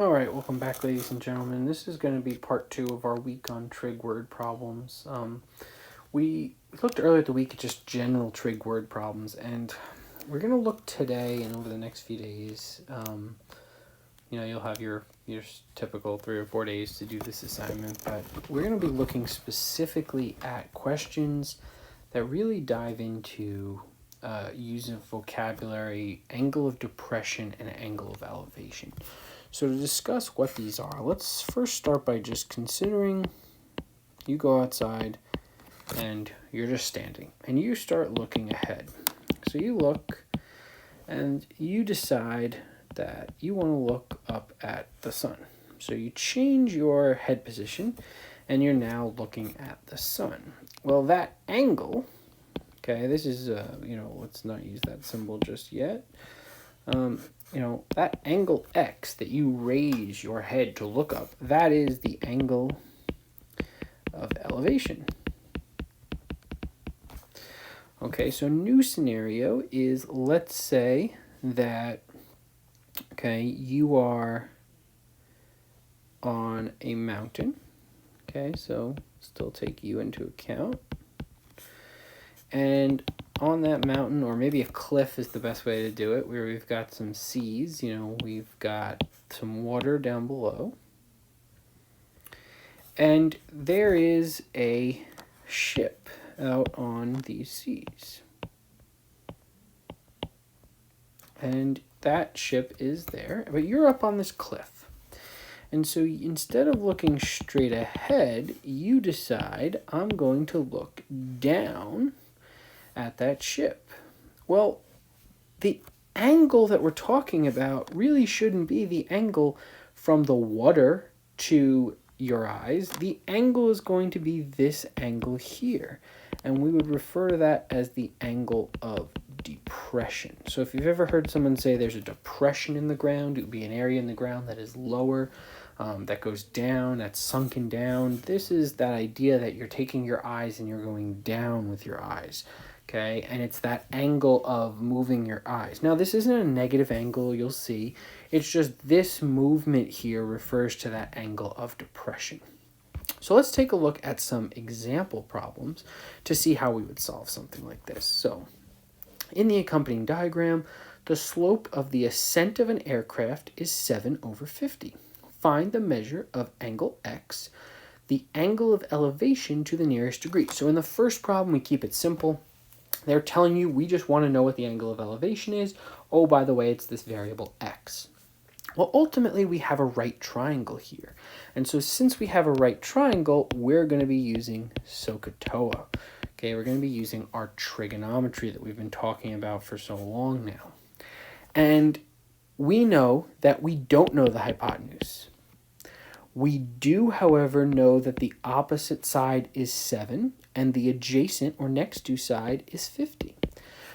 All right, welcome back, ladies and gentlemen. This is going to be part 2 of our week on trig word problems. We looked earlier at the week at just general trig word problems, and we're going to look today and over the next few days. You'll have your typical 3 or 4 days to do this assignment, but we're going to be looking specifically at questions that really dive into using vocabulary, angle of depression, and angle of elevation. So to discuss what these are, let's first start by just considering you go outside and you're just standing and you start looking ahead. So you look and you decide that you want to look up at the sun. So you change your head position and you're now looking at the sun. Well, that angle, okay, this is, let's not use that symbol just yet. That angle X that you raise your head to look up, that is the angle of elevation. Okay, so new scenario is, let's say that, you are on a mountain. Okay, so still take you into account. And on that mountain, or maybe a cliff is the best way to do it, where we've got some seas, we've got some water down below. And there is a ship out on these seas. And that ship is there, but you're up on this cliff. And so instead of looking straight ahead, you decide, I'm going to look down at that ship. Well, the angle that we're talking about really shouldn't be the angle from the water to your eyes. The angle is going to be this angle here, and we would refer to that as the angle of depression. So if you've ever heard someone say there's a depression in the ground, it would be an area in the ground that is lower, that goes down, that's sunken down. This is that idea that you're taking your eyes and you're going down with your eyes. Okay, and it's that angle of moving your eyes. Now, this isn't a negative angle, you'll see. It's just this movement here refers to that angle of depression. So let's take a look at some example problems to see how we would solve something like this. So, in the accompanying diagram, the slope of the ascent of an aircraft is 7/50. Find the measure of angle X, the angle of elevation to the nearest degree. So in the first problem, we keep it simple. They're telling you we just want to know what the angle of elevation is. Oh, by the way, it's this variable x. Well, ultimately, we have a right triangle here. And so since we have a right triangle, we're going to be using SOHCAHTOA. Okay, we're going to be using our trigonometry that we've been talking about for so long now. And we know that we don't know the hypotenuse. We do, however, know that the opposite side is 7 and the adjacent or next to side is 50.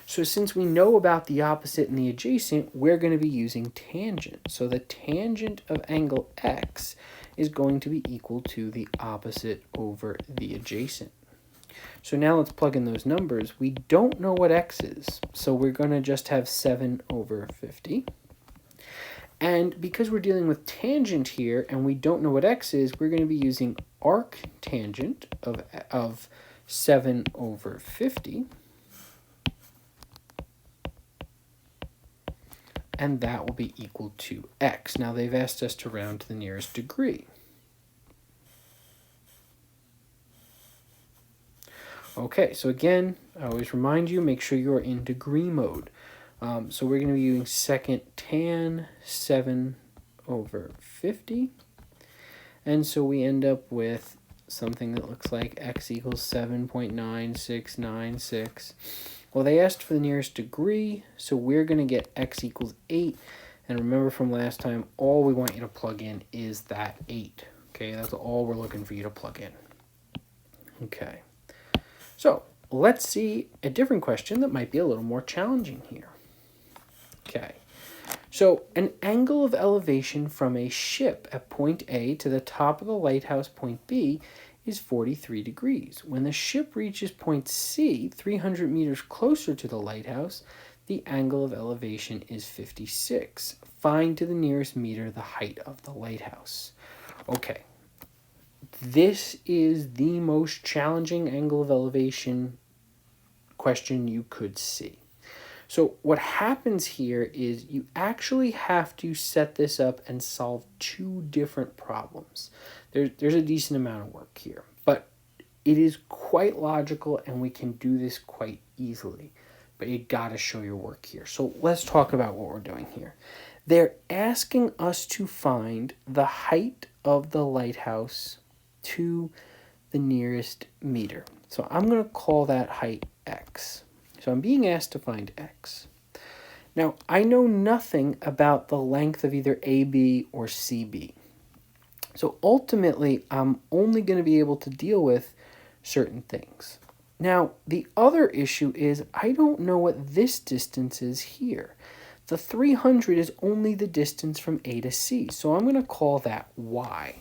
So since we know about the opposite and the adjacent, we're going to be using tangent. So the tangent of angle X is going to be equal to the opposite over the adjacent. So now let's plug in those numbers. We don't know what X is, so we're going to just have 7/50. And because we're dealing with tangent here and we don't know what X is, we're going to be using arctangent of 7/50. And that will be equal to X. Now they've asked us to round to the nearest degree. Okay, so again, I always remind you, make sure you're in degree mode. So we're going to be using second tan 7/50. And so we end up with something that looks like x equals 7.9696. Well, they asked for the nearest degree, so we're going to get x equals 8. And remember from last time, all we want you to plug in is that 8. Okay, that's all we're looking for you to plug in. Okay, so let's see a different question that might be a little more challenging here. Okay, so an angle of elevation from a ship at point A to the top of the lighthouse point B is 43 degrees. When the ship reaches point C, 300 meters closer to the lighthouse, the angle of elevation is 56. find to the nearest meter the height of the lighthouse. Okay, this is the most challenging angle of elevation question you could see. So what happens here is you actually have to set this up and solve two different problems. There's a decent amount of work here, but it is quite logical and we can do this quite easily. But you gotta show your work here. So let's talk about what we're doing here. They're asking us to find the height of the lighthouse to the nearest meter. So I'm gonna call that height x. So I'm being asked to find x. Now, I know nothing about the length of either AB or CB. So ultimately, I'm only going to be able to deal with certain things. Now, the other issue is I don't know what this distance is here. The 300 is only the distance from A to C, so I'm going to call that y.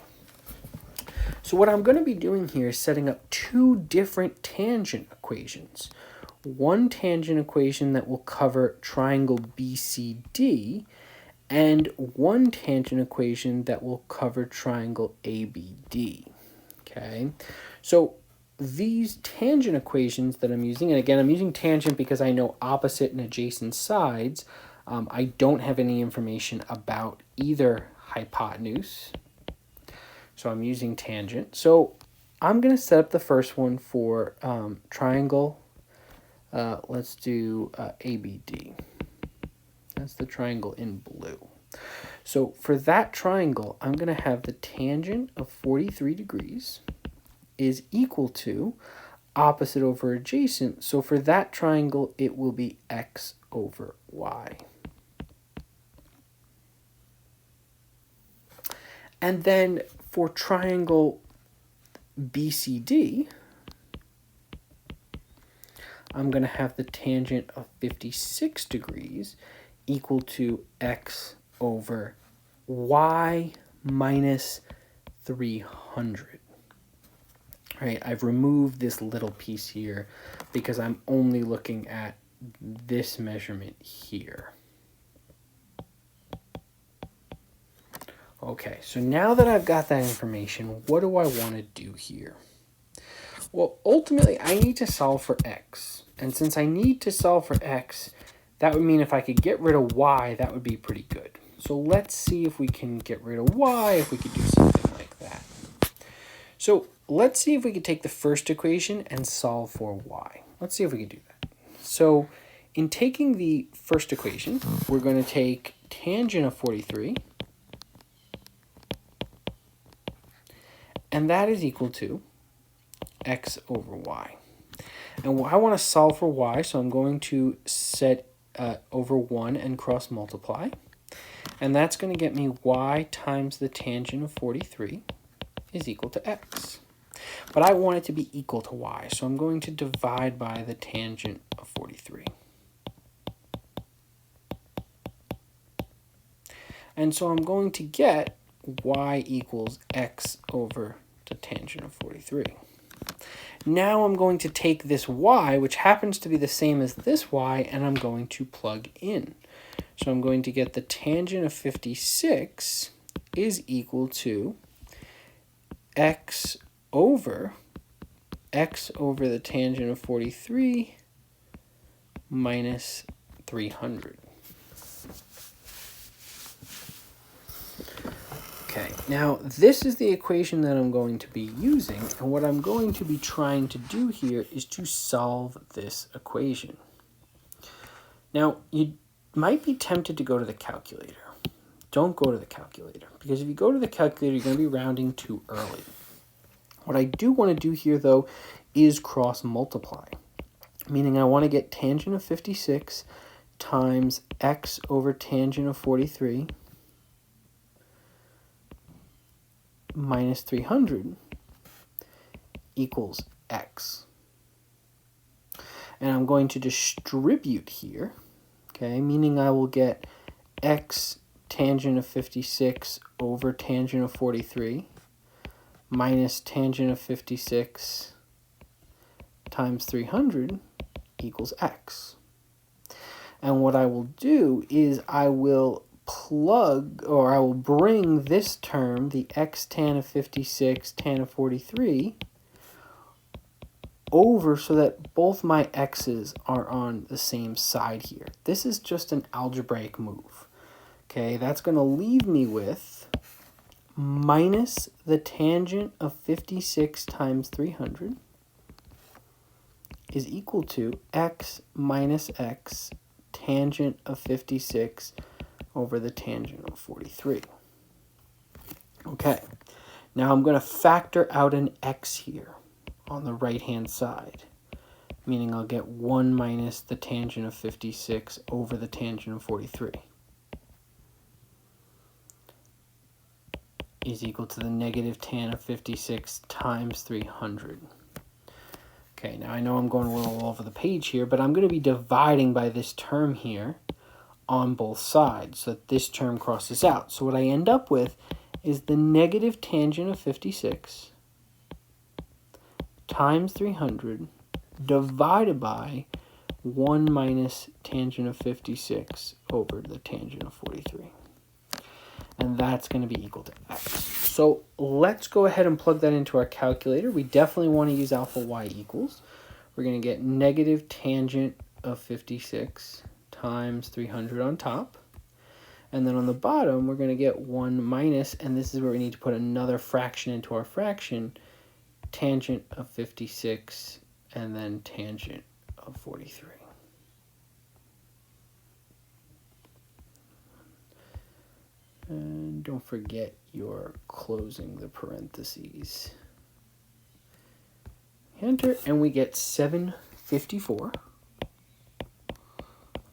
So what I'm going to be doing here is setting up two different tangent equations. One tangent equation that will cover triangle BCD, and one tangent equation that will cover triangle ABD. Okay, so these tangent equations that I'm using, and again, I'm using tangent because I know opposite and adjacent sides. I don't have any information about either hypotenuse, so I'm using tangent. So I'm going to set up the first one for triangle. Let's do ABD. That's the triangle in blue. So for that triangle, I'm going to have the tangent of 43 degrees is equal to opposite over adjacent. So for that triangle, it will be x over y. And then for triangle BCD, I'm going to have the tangent of 56 degrees equal to x over y minus 300. All right, I've removed this little piece here because I'm only looking at this measurement here. Okay, so now that I've got that information, what do I want to do here? Well, ultimately, I need to solve for x. And since I need to solve for x, that would mean if I could get rid of y, that would be pretty good. So let's see if we can get rid of y, if we could do something like that. So let's see if we could take the first equation and solve for y. Let's see if we can do that. So in taking the first equation, we're going to take tangent of 43, and that is equal to x over y. And I want to solve for y, so I'm going to set over 1 and cross multiply. And that's going to get me y times the tangent of 43 is equal to x. But I want it to be equal to y, so I'm going to divide by the tangent of 43. And so I'm going to get y equals x over the tangent of 43. Now I'm going to take this y, which happens to be the same as this y, and I'm going to plug in. So I'm going to get the tangent of 56 is equal to x over the tangent of 43 minus 300. Okay, now this is the equation that I'm going to be using, and what I'm going to be trying to do here is to solve this equation. Now, you might be tempted to go to the calculator. Don't go to the calculator, because if you go to the calculator, you're going to be rounding too early. What I do want to do here, though, is cross multiply, meaning I want to get tangent of 56 times x over tangent of 43 minus 300 equals x. And I'm going to distribute here, okay, meaning I will get x tangent of 56 over tangent of 43 minus tangent of 56 times 300 equals x. And what I will do is I will I will bring this term, the x tan of 56, tan of 43, over so that both my x's are on the same side here. This is just an algebraic move. Okay, that's going to leave me with minus the tangent of 56 times 300 is equal to x minus x tangent of 56 over the tangent of 43. Okay, now I'm going to factor out an x here on the right-hand side, meaning I'll get 1 minus the tangent of 56 over the tangent of 43 is equal to the negative tan of 56 times 300. Okay, now I know I'm going a little all over the page here, but I'm going to be dividing by this term here on both sides so that this term crosses out. So what I end up with is the negative tangent of 56 times 300 divided by 1 minus tangent of 56 over the tangent of 43. And that's going to be equal to x. So let's go ahead and plug that into our calculator. We definitely want to use alpha y equals. We're going to get negative tangent of 56 times 300 on top. And then on the bottom, we're going to get 1 minus, and this is where we need to put another fraction into our fraction, tangent of 56 and then tangent of 43. And don't forget you're closing the parentheses. Enter, and we get 754.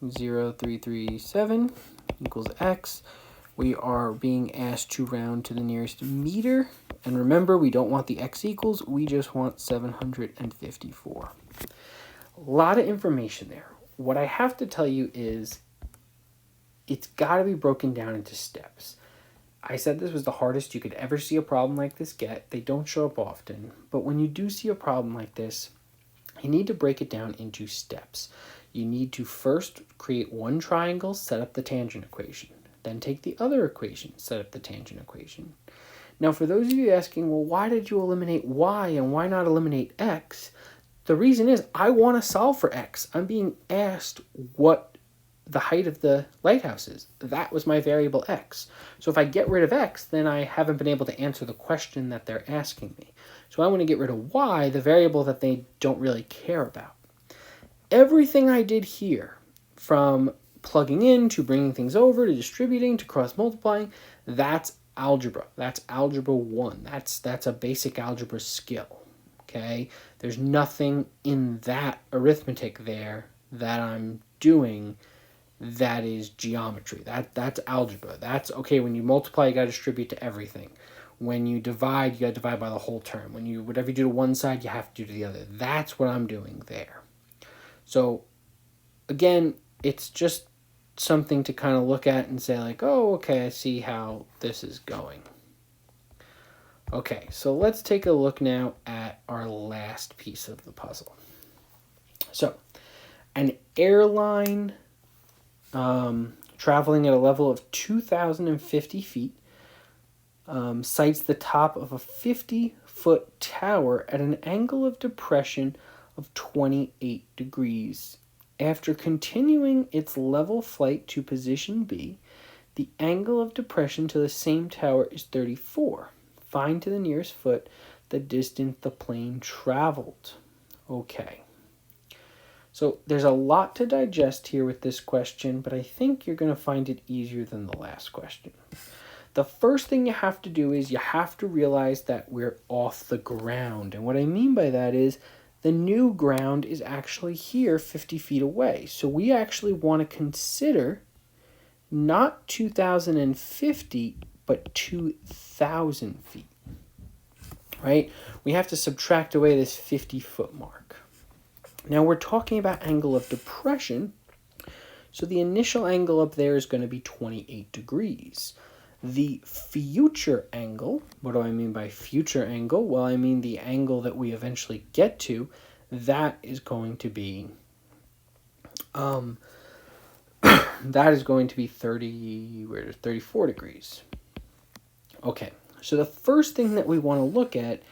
0337 equals x. We are being asked to round to the nearest meter. And remember, we don't want the x equals, we just want 754. A lot of information there. What I have to tell you is it's got to be broken down into steps. I said this was the hardest you could ever see a problem like this get. They don't show up often. But when you do see a problem like this, you need to break it down into steps. You need to first create one triangle, set up the tangent equation. Then take the other equation, set up the tangent equation. Now, for those of you asking, well, why did you eliminate y and why not eliminate x? The reason is I want to solve for x. I'm being asked what the height of the lighthouse is. That was my variable x. So if I get rid of x, then I haven't been able to answer the question that they're asking me. So I want to get rid of y, the variable that they don't really care about. Everything I did here, from plugging in to bringing things over to distributing to cross multiplying, that's algebra. That's algebra 1. That's a basic algebra skill. Okay? There's nothing in that arithmetic there that I'm doing that is geometry. That's algebra. That's okay. When you multiply, you got to distribute to everything. When you divide, you got to divide by the whole term. Whatever you do to one side, you have to do to the other. That's what I'm doing there. So again, it's just something to kind of look at and say like, oh, okay, I see how this is going. Okay, so let's take a look now at our last piece of the puzzle. So an airline traveling at a level of 2,050 feet sights the top of a 50-foot tower at an angle of depression of 28 degrees. After continuing its level flight to position B, the angle of depression to the same tower is 34. Find to the nearest foot the distance the plane traveled. Okay. So there's a lot to digest here with this question, but I think you're going to find it easier than the last question. The first thing you have to do is you have to realize that we're off the ground. And what I mean by that is the new ground is actually here 50 feet away. So we actually want to consider not 2,050, but 2,000 feet, right? We have to subtract away this 50-foot mark. Now we're talking about angle of depression, so the initial angle up there is going to be 28 degrees. The future angle, what do I mean by future angle? Well, I mean the angle that we eventually get to, that is going to be that is going to be 34 degrees. Okay, so the first thing that we want to look at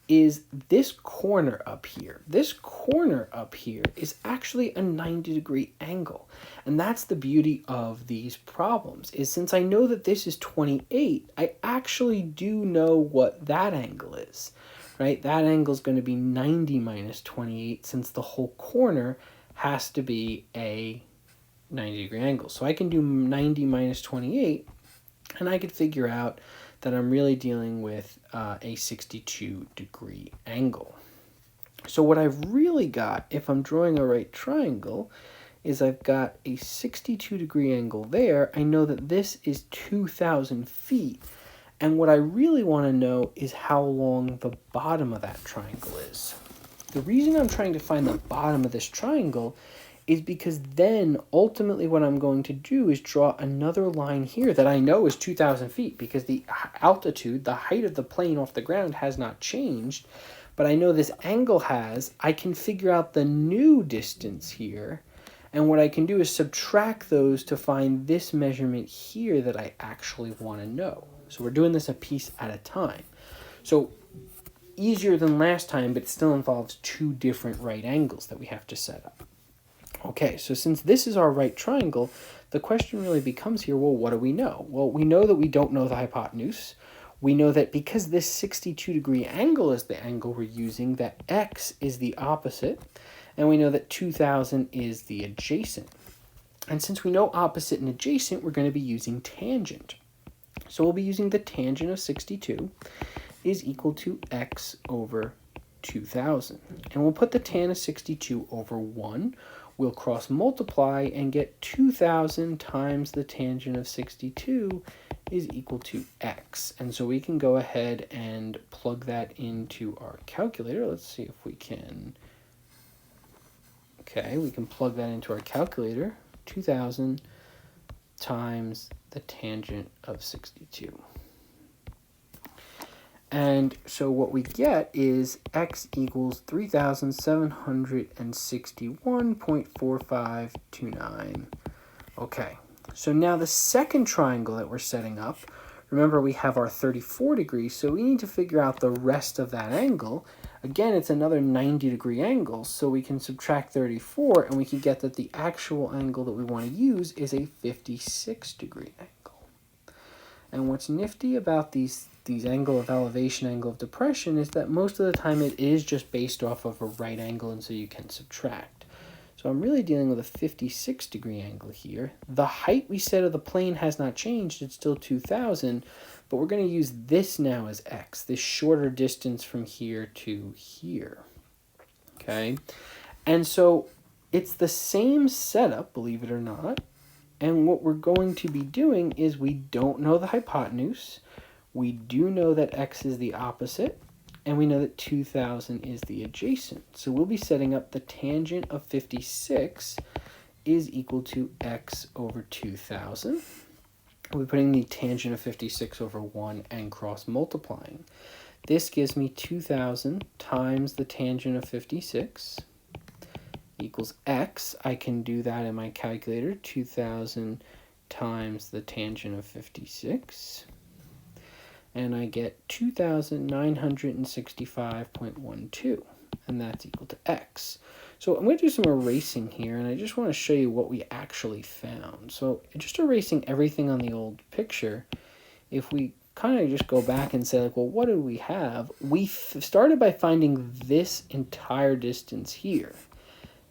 is this corner up here. This corner up here is actually a 90-degree angle. And that's the beauty of these problems, is since I know that this is 28, I actually do know what that angle is, right? That angle is going to be 90 minus 28, since the whole corner has to be a 90-degree angle. So I can do 90 minus 28, and I could figure out that I'm really dealing with a 62-degree angle. So what I've really got, if I'm drawing a right triangle, is I've got a 62-degree angle there. I know that this is 2,000 feet. And what I really want to know is how long the bottom of that triangle is. The reason I'm trying to find the bottom of this triangle is because then ultimately what I'm going to do is draw another line here that I know is 2,000 feet, because the altitude, the height of the plane off the ground, has not changed, but I know this angle has. I can figure out the new distance here, and what I can do is subtract those to find this measurement here that I actually want to know. So we're doing this a piece at a time. So easier than last time, but it still involves two different right angles that we have to set up. Okay, so since this is our right triangle, the question really becomes here, well, what do we know? Well, we know that we don't know the hypotenuse. We know that because this 62-degree angle is the angle we're using, that x is the opposite, and we know that 2,000 is the adjacent. And since we know opposite and adjacent, we're going to be using tangent. So we'll be using the tangent of 62 is equal to x over 2,000. And we'll put the tan of 62 over 1. We'll cross multiply and get 2,000 times the tangent of 62 is equal to x. And so we can go ahead and plug that into our calculator. Let's see if we can. Okay, we can plug that into our calculator. 2,000 times the tangent of 62. And so what we get is x equals 3,761.4529. Okay, so now the second triangle that we're setting up, remember we have our 34 degrees, so we need to figure out the rest of that angle. Again, it's another 90-degree angle, so we can subtract 34, and we can get that the actual angle that we want to use is a 56-degree angle. And what's nifty about these angle of elevation, angle of depression, is that most of the time it is just based off of a right angle, and so you can subtract. So I'm really dealing with a 56-degree angle here. The height we said of the plane has not changed. It's still 2,000, but we're going to use this now as x, this shorter distance from here to here. Okay? And so it's the same setup, believe it or not. And what we're going to be doing is we don't know the hypotenuse. We do know that x is the opposite, and we know that 2,000 is the adjacent. So we'll be setting up the tangent of 56 is equal to x over 2,000. We'll be putting the tangent of 56 over 1 and cross multiplying. This gives me 2,000 times the tangent of 56 equals x. I can do that in my calculator. 2,000 times the tangent of 56. And I get 2,965.12, and that's equal to x. So I'm going to do some erasing here, and I just want to show you what we actually found. So just erasing everything on the old picture, if we kind of just go back and say, like, well, what do we have? We started by finding this entire distance here.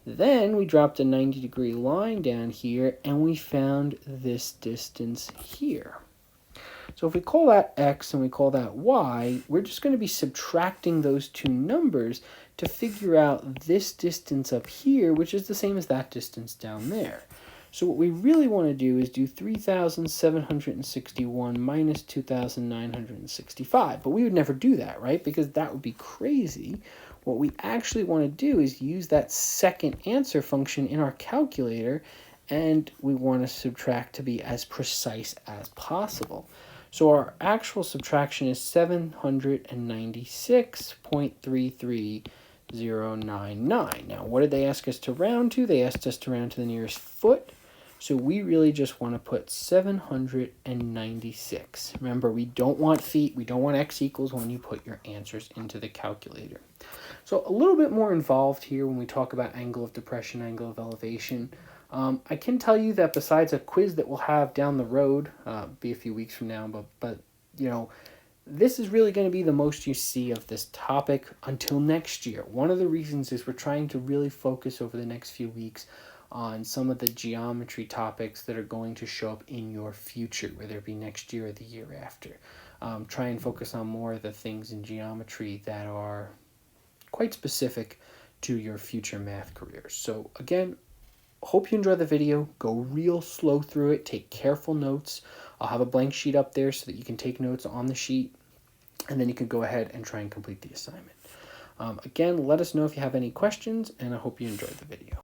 Then we dropped a 90-degree line down here, and we found this distance here. So if we call that x and we call that y, we're just going to be subtracting those two numbers to figure out this distance up here, which is the same as that distance down there. So what we really want to do is do 3,761 minus 2,965. But we would never do that, right? Because that would be crazy. What we actually want to do is use that second answer function in our calculator, and we want to subtract to be as precise as possible. So our actual subtraction is 796.33099. Now, what did they ask us to round to? They asked us to round to the nearest foot. So we really just want to put 796. Remember, we don't want feet. We don't want x equals when you put your answers into the calculator. So a little bit more involved here when we talk about angle of depression, angle of elevation. I can tell you that besides a quiz that we'll have down the road, be a few weeks from now, but you know, this is really going to be the most you see of this topic until next year. One of the reasons is we're trying to really focus over the next few weeks on some of the geometry topics that are going to show up in your future, whether it be next year or the year after. Try and focus on more of the things in geometry that are quite specific to your future math careers. So again, hope you enjoy the video. Go real slow through it. Take careful notes. I'll have a blank sheet up there so that you can take notes on the sheet, and then you can go ahead and try and complete the assignment. Again, let us know if you have any questions, and I hope you enjoyed the video.